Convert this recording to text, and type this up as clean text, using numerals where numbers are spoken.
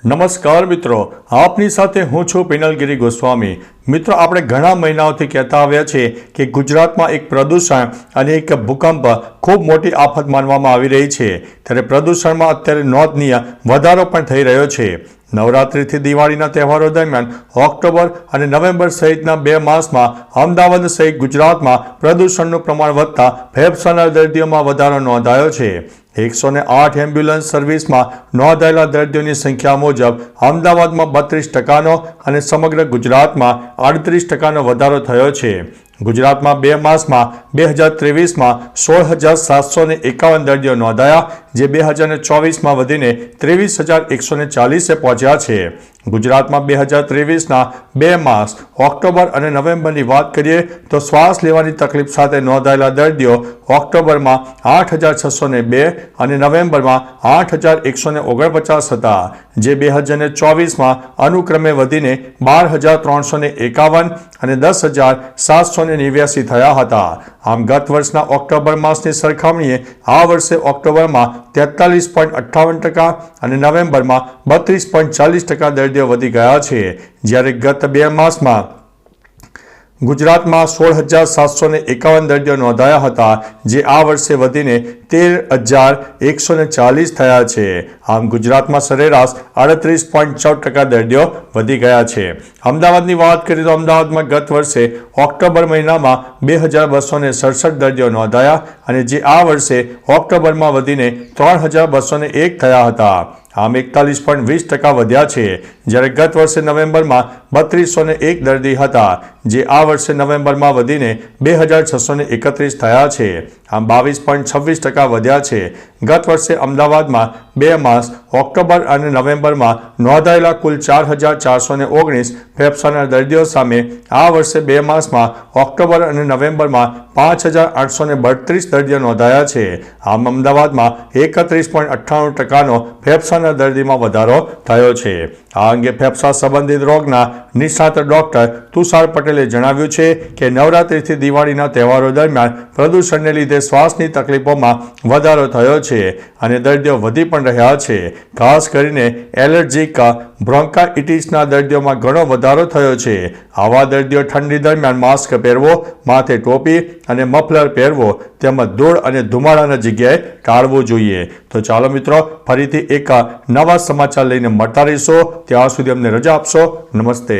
નમસ્કાર મિત્રો, આપની સાથે હું છું પિનલગીરી ગોસ્વામી। મિત્રો, આપણે ઘણા મહિનાઓથી કહેતા આવ્યા છે કે ગુજરાતમાં એક પ્રદૂષણ અને એક ભૂકંપ ખૂબ મોટી આફત માનવામાં આવી રહી છે। ત્યારે પ્રદૂષણમાં અત્યારે નોંધનીય વધારો પણ થઈ રહ્યો છે। નવરાત્રિથી દિવાળીના તહેવારો દરમિયાન ઓક્ટોબર અને નવેમ્બર સહિતના 2 માસમાં અમદાવાદ સહિત ગુજરાતમાં પ્રદૂષણનું પ્રમાણ વધતા ફેફસાના દર્દીઓમાં વધારો નોંધાયો છે। 108 એમ્બ્યુલન્સ સર્વિસમાં નોંધાયેલા દર્દીઓની સંખ્યા મુજબ અમદાવાદમાં 32% અને સમગ્ર ગુજરાતમાં 38% વધારો થયો છે। ગુજરાતમાં 2 માસમાં 2023માં 16,751 દર્દીઓ નોંધાયા, જે 2024માં વધીને 23,140 પહોંચ્યા છે। ગુજરાતમાં 2023ના 2 માસ ઓક્ટોબર અને નવેમ્બરની વાત કરીએ તો શ્વાસ લેવાની તકલીફ સાથે નોંધાયેલા દર્દીઓ ઓક્ટોબરમાં 8,602 અને નવેમ્બરમાં 8,149 હતા, જે 2024માં અનુક્રમે વધીને 12,351 અને 10,789 થયા હતા। આમ ગત વર્ષના ઓક્ટોબર માસની સરખામણીએ આ વર્ષે ઓક્ટોબરમાં 43.58% અને નવેમ્બરમાં 32.40% દર્દીઓ વધી ગયા છે, જ્યારે ગત 2 માસમાં ગુજરાતમાં 16,751 દર્દીઓ નોંધાયા હતા, જે આ વર્ષે વધીને 13,140 થયા છે। આમ ગુજરાતમાં સરેરાશ 38.14% દર્દીઓ વધી ગયા છે। અમદાવાદની વાત કરીએ તો અમદાવાદમાં ગત વર્ષે ઓક્ટોબર મહિનામાં 2,267 દર્દીઓ નોંધાયા અને જે આ વર્ષે ઓક્ટોબરમાં વધીને 3,201 થયા હતા। આમ 41.20% વધ્યા છે, જ્યારે ગત વર્ષે નવેમ્બરમાં 3,201 દર્દી હતા, જે આ વર્ષે નવેમ્બરમાં વધીને 2,631 થયા છે। આમ 22.26% વધ્યા છે। ગત વર્ષે અમદાવાદમાં 2 માસ ઓક્ટોબર અને નવેમ્બરમાં નોંધાયેલા કુલ 4,419 ફેફસાના દર્દીઓ સામે આ વર્ષે 2 માસમાં ઓક્ટોબર અને નવેમ્બરમાં 5,832 દર્દીઓ નોંધાયા છે। આમ અમદાવાદમાં 31.98%નો ફેફસાના દર્દીમાં વધારો થયો છે। આ અંગે ફેફસા સંબંધિત રોગના નિષ્ણાત ડોક્ટર તુષાર પટેલે જણાવ્યું છે કે નવરાત્રિથી દિવાળીના તહેવારો દરમિયાન પ્રદૂષણને લીધે શ્વાસની તકલીફોમાં વધારો થયો છે અને દર્દીઓ વધી પણ રહ્યા છે। ખાસ કરીને એલર્જીક બ્રોન્કાઇટિસના દર્દીઓમાં ઘણો વધારો થયો છે। આવા દર્દીઓ ઠંડી દરમિયાન માસ્ક પહેરવો, માથે ટોપી અને મફલર પહેરવો તેમજ ધૂળ અને ધુમાડાના જગ્યાએ ટાળવું જોઈએ। તો ચાલો મિત્રો, ફરીથી એક નવા સમાચાર લઈને મળતા રહીશો। ત્યાં સુધી અમને રજા આપશો। નમસ્તે।